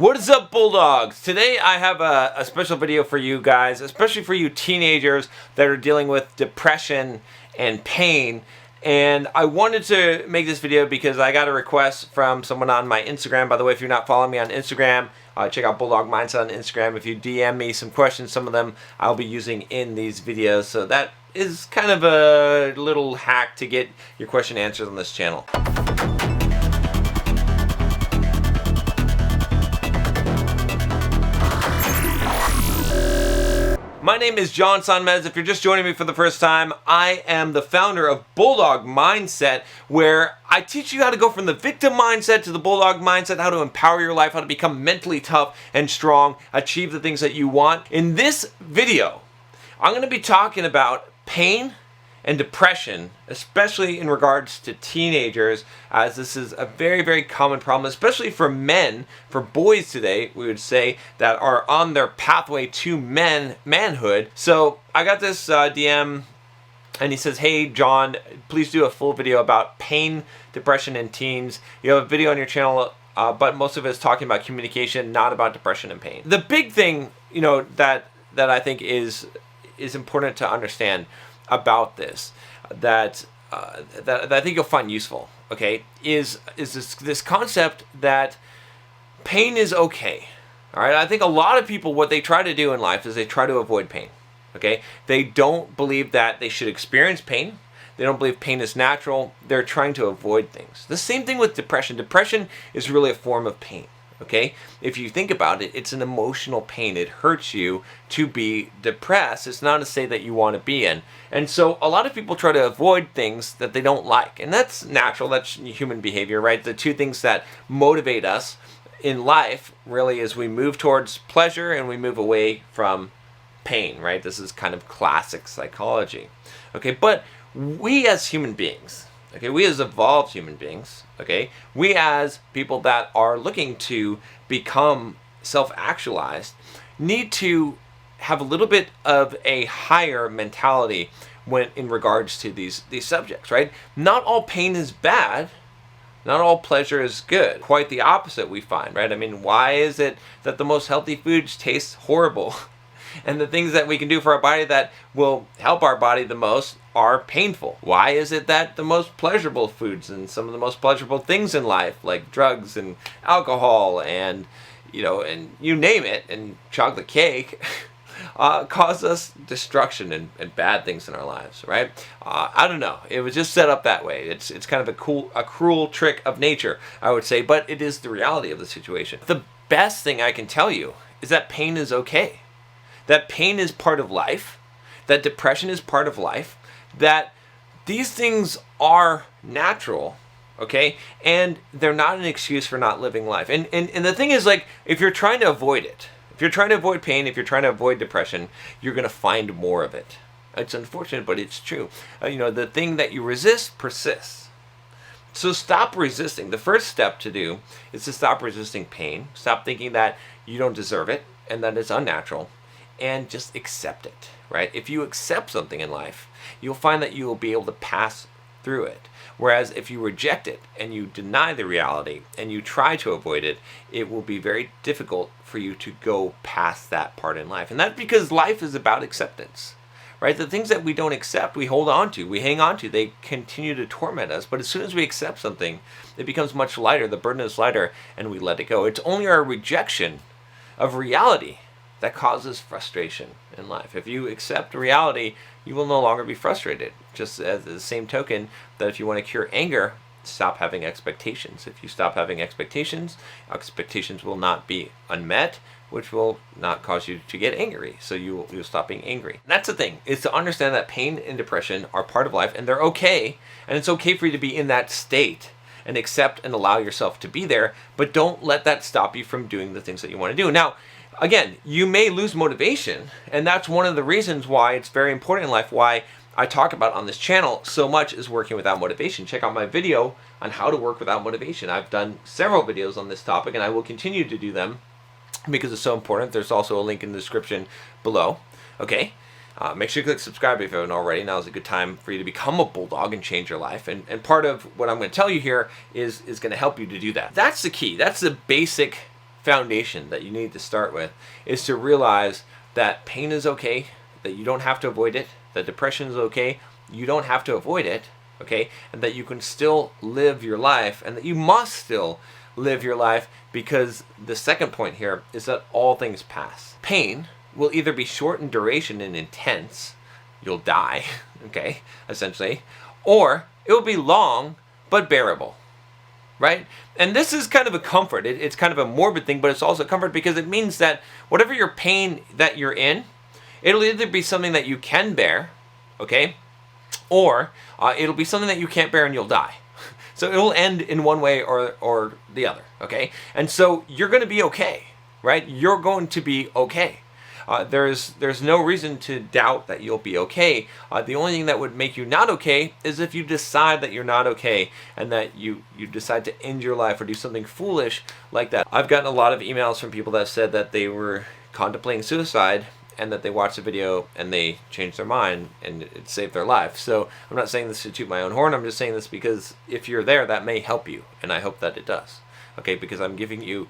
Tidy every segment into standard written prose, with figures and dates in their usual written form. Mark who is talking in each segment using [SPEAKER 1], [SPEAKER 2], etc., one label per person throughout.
[SPEAKER 1] What is up, Bulldogs? Today I have a special video for you guys, especially for you teenagers that are dealing with depression and pain. And I wanted to make this video because I got a request from someone on my Instagram. By the way, if you're not following me on Instagram, check out Bulldog Mindset on Instagram. If you DM me some questions, some of them I'll be using in these videos. So that is kind of a little hack to get your question answered on this channel. My name is John Sanmez. If you're just joining me for the first time, I am the founder of Bulldog Mindset, where I teach you how to go from the victim mindset to the Bulldog mindset, how to empower your life, how to become mentally tough and strong, achieve the things that you want. In this video, I'm going to be talking about pain and depression, especially in regards to teenagers, as this is a very, very common problem, especially for men, for boys today, we would say, that are on their pathway to manhood. So I got this DM, and he says, "Hey John, please do a full video about pain, depression, and teens. You have a video on your channel, but most of it is talking about communication, not about depression and pain." The big thing, that I think is important to understand about this, that I think you'll find useful, okay, is this concept that pain is okay. All right, I think a lot of people, what they try to do in life is they try to avoid pain. Okay, they don't believe that they should experience pain. They don't believe pain is natural. They're trying to avoid things. The same thing with depression. Depression is really a form of pain. Okay, if you think about it, it's an emotional pain. It hurts you to be depressed. It's not a state that you want to be in. And so a lot of people try to avoid things that they don't like. And that's natural. That's human behavior, right? The two things that motivate us in life really is we move towards pleasure and we move away from pain, right? This is kind of classic psychology. Okay, but we as human beings, okay, we as evolved human beings, okay, we as people that are looking to become self-actualized need to have a little bit of a higher mentality when in regards to these subjects, right? Not all pain is bad. Not all pleasure is good. Quite the opposite we find, right? I mean, why is it that the most healthy foods taste horrible? And the things that we can do for our body that will help our body the most are painful. Why is it that the most pleasurable foods and some of the most pleasurable things in life, like drugs and alcohol and, and you name it, and chocolate cake, cause us destruction and bad things in our lives, right? I don't know. It was just set up that way. It's kind of a cruel trick of nature, I would say, but it is the reality of the situation. The best thing I can tell you is that pain is okay. That pain is part of life, that depression is part of life, that these things are natural, okay? And they're not an excuse for not living life. And the thing is, like, if you're trying to avoid it, if you're trying to avoid pain, if you're trying to avoid depression, you're going to find more of it. It's unfortunate, but it's true. The thing that you resist persists. So stop resisting. The first step to do is to stop resisting pain. Stop thinking that you don't deserve it and that it's unnatural. And just accept it, right? If you accept something in life, you'll find that you will be able to pass through it. Whereas if you reject it and you deny the reality and you try to avoid it, it will be very difficult for you to go past that part in life. And that's because life is about acceptance, right? The things that we don't accept, we hold on to, we hang on to, they continue to torment us. But as soon as we accept something, it becomes much lighter, the burden is lighter, and we let it go. It's only our rejection of reality that causes frustration in life. If you accept reality, you will no longer be frustrated. Just as the same token that if you want to cure anger, stop having expectations. If you stop having expectations, expectations will not be unmet, which will not cause you to get angry. So you'll stop being angry. And that's the thing, is to understand that pain and depression are part of life and they're okay. And it's okay for you to be in that state and accept and allow yourself to be there, but don't let that stop you from doing the things that you want to do. Now, again, you may lose motivation, and that's one of the reasons why it's very important in life, why I talk about on this channel so much is working without motivation. Check out my video on how to work without motivation. I've done several videos on this topic, and I will continue to do them because it's so important. There's also a link in the description below. Okay, make sure you click subscribe if you haven't already. Now is a good time for you to become a Bulldog and change your life. And part of what I'm going to tell you here is going to help you to do that. That's the key. That's the basic foundation that you need to start with is to realize that pain is okay, that you don't have to avoid it, that depression is okay, you don't have to avoid it, okay, and that you can still live your life, and that you must still live your life, because the second point here is that all things pass. Pain will either be short in duration and intense, you'll die, okay, essentially, or it will be long but bearable. Right? And this is kind of a comfort. It's kind of a morbid thing, but it's also a comfort because it means that whatever your pain that you're in, it'll either be something that you can bear, okay, or it'll be something that you can't bear and you'll die. So it will end in one way or the other, okay? And so you're going to be okay, right? You're going to be okay. There's no reason to doubt that you'll be okay. The only thing that would make you not okay is if you decide that you're not okay and that you decide to end your life or do something foolish like that. I've gotten a lot of emails from people that said that they were contemplating suicide and that they watched the video and they changed their mind and it saved their life. So I'm not saying this to toot my own horn. I'm just saying this because if you're there, that may help you, and I hope that it does. Okay, because I'm giving you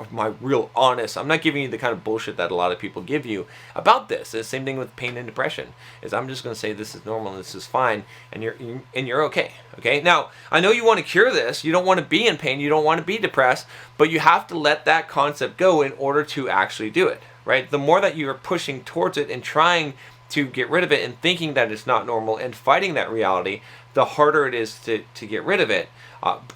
[SPEAKER 1] my real honest, I'm not giving you the kind of bullshit that a lot of people give you about this. The same thing with pain and depression, is I'm just going to say this is normal and this is fine, and you're okay. Okay, now I know you want to cure this, you don't want to be in pain, you don't want to be depressed, but you have to let that concept go in order to actually do it, right? The more that you are pushing towards it and trying to get rid of it and thinking that it's not normal and fighting that reality, the harder it is to get rid of it.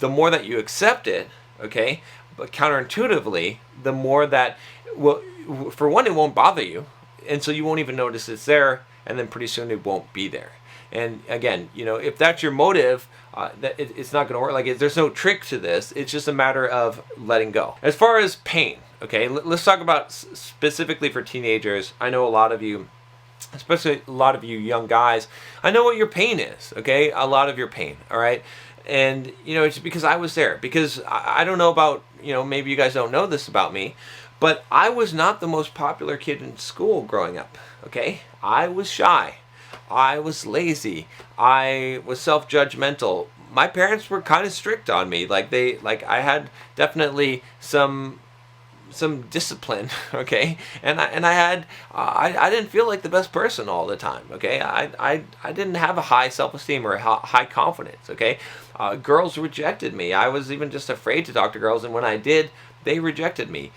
[SPEAKER 1] The more that you accept it, okay, but counterintuitively, the more that, well, for one, it won't bother you, and so you won't even notice it's there, and then pretty soon it won't be there. And again, you know, if that's your motive, it's not going to work. Like, there's no trick to this. It's just a matter of letting go. As far as pain, okay, let's talk about specifically for teenagers. I know a lot of you, especially a lot of you young guys, I know what your pain is, okay, a lot of your pain, all right? And, you know, it's because I was there. Because I don't know about, you know, maybe you guys don't know this about me, but I was not the most popular kid in school growing up, okay? I was shy. I was lazy. I was self-judgmental. My parents were kind of strict on me. I had definitely some discipline, okay, and I didn't feel like the best person all the time, okay. I didn't have a high self-esteem or a high confidence, okay. Girls rejected me. I was even just afraid to talk to girls, and when I did, they rejected me.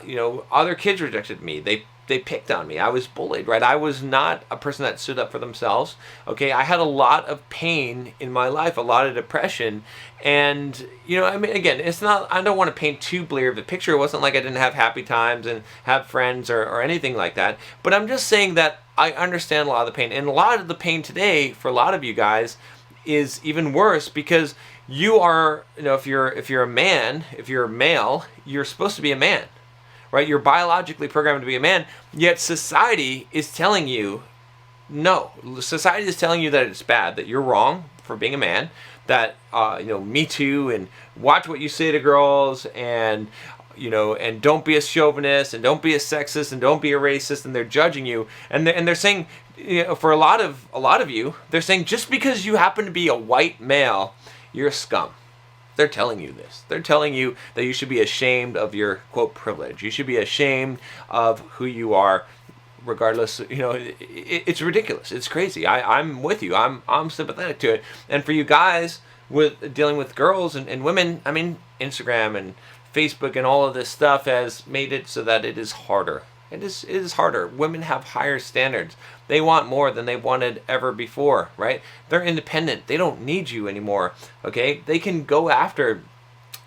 [SPEAKER 1] You know, other kids rejected me. They picked on me. I was bullied, right? I was not a person that stood up for themselves, okay? I had a lot of pain in my life, a lot of depression, and, you know, I mean, again, it's not, I don't want to paint too blear of a picture. It wasn't like I didn't have happy times and have friends or anything like that, but I'm just saying that I understand a lot of the pain, and a lot of the pain today, for a lot of you guys, is even worse because you are, you know, if you're a man, if you're a male, you're supposed to be a man. Right? You're biologically programmed to be a man, yet society is telling you no. Society is telling you that it's bad, that you're wrong for being a man, that, you know, Me Too, and watch what you say to girls, and, you know, and don't be a chauvinist, and don't be a sexist, and don't be a racist, and they're judging you, and they're saying, you know, for a lot of you, they're saying just because you happen to be a white male, you're a scum. They're telling you this. They're telling you that you should be ashamed of your, quote, privilege. You should be ashamed of who you are, regardless. You know, it's ridiculous. It's crazy. I'm with you. I'm sympathetic to it. And for you guys with dealing with girls and women, I mean, Instagram and Facebook and all of this stuff has made it so that it is harder. It is harder. Women have higher standards. They want more than they wanted ever before, right? They're independent. They don't need you anymore, okay? They can go after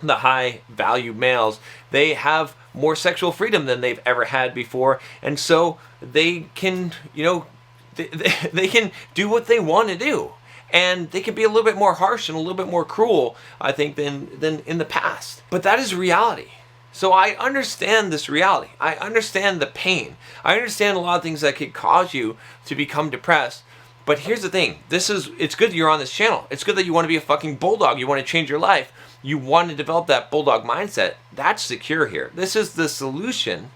[SPEAKER 1] the high value males. They have more sexual freedom than they've ever had before, and so they can, you know, they can do what they want to do. And they can be a little bit more harsh and a little bit more cruel, I think, than in the past. But that is reality. So I understand this reality. I understand the pain. I understand a lot of things that could cause you to become depressed. But here's the thing. It's good that you're on this channel. It's good that you want to be a fucking bulldog. You want to change your life. You want to develop that bulldog mindset. That's the cure here. This is the solution,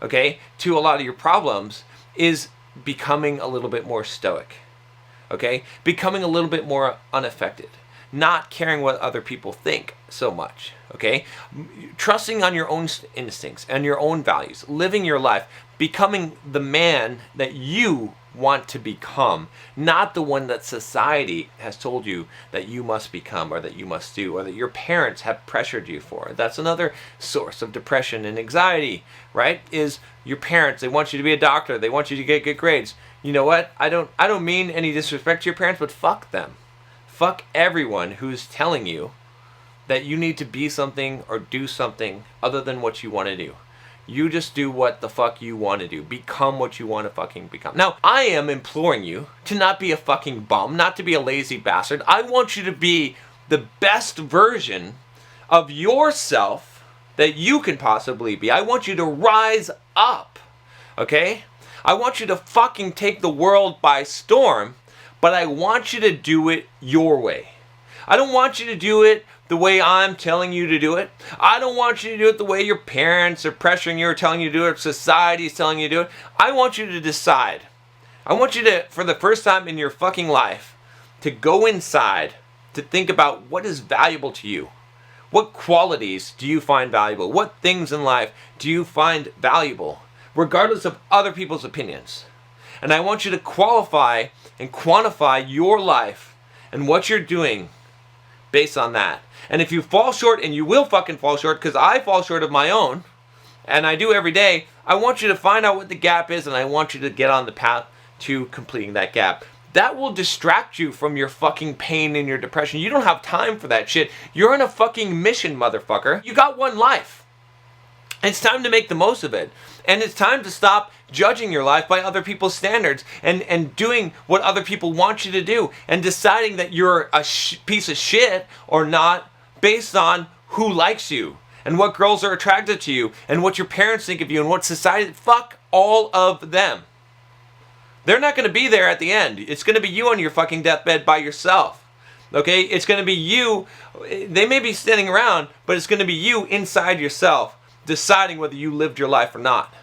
[SPEAKER 1] okay, to a lot of your problems, is becoming a little bit more stoic, okay? Becoming a little bit more unaffected. not caring what other people think so much, okay? Trusting on your own instincts and your own values, living your life, becoming the man that you want to become, not the one that society has told you that you must become or that you must do or that your parents have pressured you for. That's another source of depression and anxiety, right? Is your parents, they want you to be a doctor, they want you to get good grades. You know what? I don't mean any disrespect to your parents, but fuck them. Fuck everyone who's telling you that you need to be something or do something other than what you want to do. You just do what the fuck you want to do. Become what you want to fucking become. Now, I am imploring you to not be a fucking bum, not to be a lazy bastard. I want you to be the best version of yourself that you can possibly be. I want you to rise up, okay? I want you to fucking take the world by storm, but I want you to do it your way. I don't want you to do it the way I'm telling you to do it. I don't want you to do it the way your parents are pressuring you or telling you to do it, or society is telling you to do it. I want you to decide. I want you to, for the first time in your fucking life, to go inside, to think about what is valuable to you. What qualities do you find valuable? What things in life do you find valuable, regardless of other people's opinions? And I want you to qualify and quantify your life and what you're doing based on that. And if you fall short, and you will fucking fall short, because I fall short of my own, and I do every day, I want you to find out what the gap is, and I want you to get on the path to completing that gap. That will distract you from your fucking pain and your depression. You don't have time for that shit. You're on a fucking mission, motherfucker. You got one life. And it's time to make the most of it. And it's time to stop judging your life by other people's standards and doing what other people want you to do and deciding that you're a piece of shit or not based on who likes you and what girls are attracted to you and what your parents think of you and what society... Fuck all of them. They're not going to be there at the end. It's going to be you on your fucking deathbed by yourself. Okay? It's going to be you. They may be standing around, but it's going to be you inside yourself deciding whether you lived your life or not.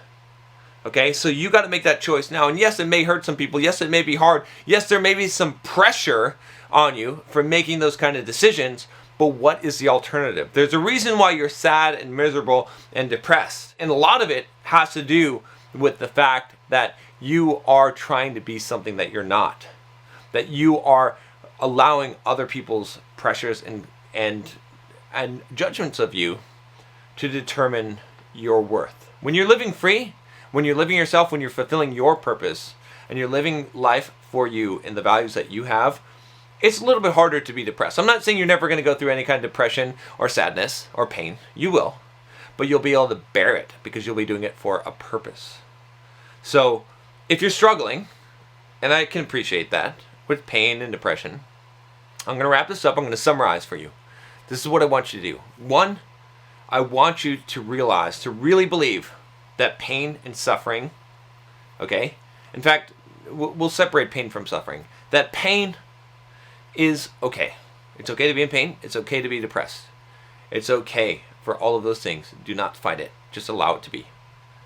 [SPEAKER 1] Okay? So you got to make that choice now. And yes, it may hurt some people. Yes, it may be hard. Yes, there may be some pressure on you for making those kind of decisions. But what is the alternative? There's a reason why you're sad and miserable and depressed. And a lot of it has to do with the fact that you are trying to be something that you're not. That you are allowing other people's pressures and judgments of you to determine your worth. When you're living free, when you're living yourself, when you're fulfilling your purpose, and you're living life for you and the values that you have, it's a little bit harder to be depressed. I'm not saying you're never going to go through any kind of depression or sadness or pain. You will. But you'll be able to bear it because you'll be doing it for a purpose. So, if you're struggling, and I can appreciate that, with pain and depression, I'm going to wrap this up. I'm going to summarize for you. This is what I want you to do. One, I want you to realize, to really believe that pain and suffering, okay? In fact, we'll separate pain from suffering. That pain is okay. It's okay to be in pain. It's okay to be depressed. It's okay for all of those things. Do not fight it. Just allow it to be.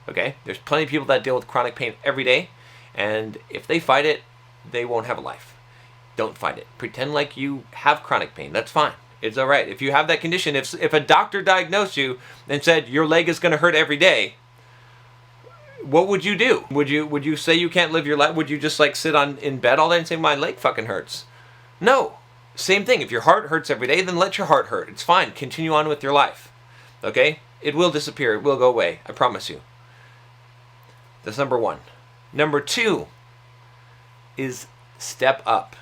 [SPEAKER 1] Okay? There's plenty of people that deal with chronic pain every day, and if they fight it, they won't have a life. Don't fight it. Pretend like you have chronic pain. That's fine. It's all right. If you have that condition, if a doctor diagnosed you and said your leg is going to hurt every day, what would you do? Would you say you can't live your life? Would you just like sit in bed all day and say my leg fucking hurts? No. Same thing. If your heart hurts every day, then let your heart hurt. It's fine. Continue on with your life. Okay? It will disappear. It will go away. I promise you. That's number one. Number two is step up.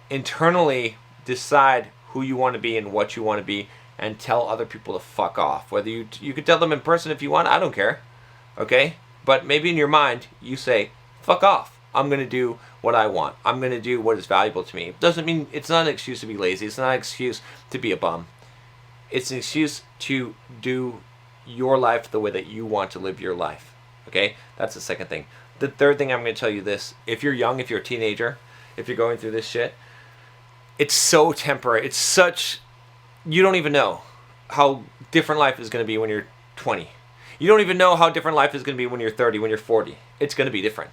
[SPEAKER 1] Internally decide who you want to be and what you want to be and tell other people to fuck off. Whether you could tell them in person if you want. I don't care. Okay? But maybe in your mind you say, fuck off. I'm going to do what I want. I'm going to do what is valuable to me. It doesn't mean, it's not an excuse to be lazy. It's not an excuse to be a bum. It's an excuse to do your life the way that you want to live your life. Okay? That's the second thing. The third thing, I'm going to tell you this. If you're young, if you're a teenager, if you're going through this shit, it's so temporary. It's such, you don't even know how different life is going to be when you're 20. You don't even know how different life is going to be when you're 30, when you're 40. It's going to be different.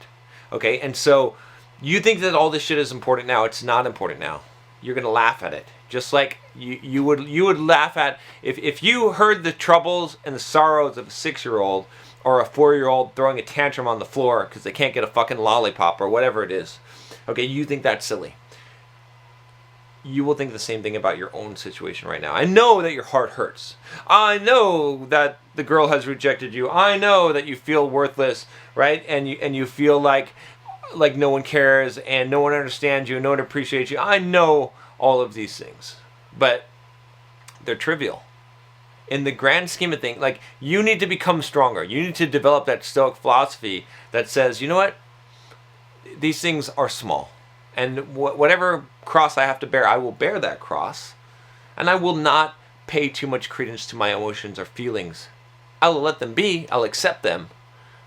[SPEAKER 1] Okay? And so you think that all this shit is important now. It's not important now. you're going to laugh at it. Just like you would laugh at if you heard the troubles and the sorrows of a 6-year-old or a 4-year-old throwing a tantrum on the floor because they can't get a fucking lollipop or whatever it is. Okay, you think that's silly. You will think the same thing about your own situation right now. I know that your heart hurts. I know that the girl has rejected you. I know that you feel worthless, right? And you feel like no one cares and no one understands you, no one appreciates you. I know all of these things, but they're trivial. In the grand scheme of things, like, you need to become stronger. You need to develop that Stoic philosophy that says, you know what? These things are small. And whatever cross I have to bear, I will bear that cross. And I will not pay too much credence to my emotions or feelings. I will let them be. I'll accept them.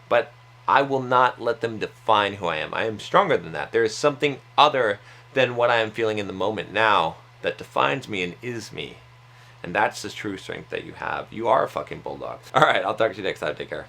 [SPEAKER 1] But I will not let them define who I am. I am stronger than that. There is something other than what I am feeling in the moment now that defines me and is me. And that's the true strength that you have. You are a fucking bulldog. All right, I'll talk to you next time. Take care.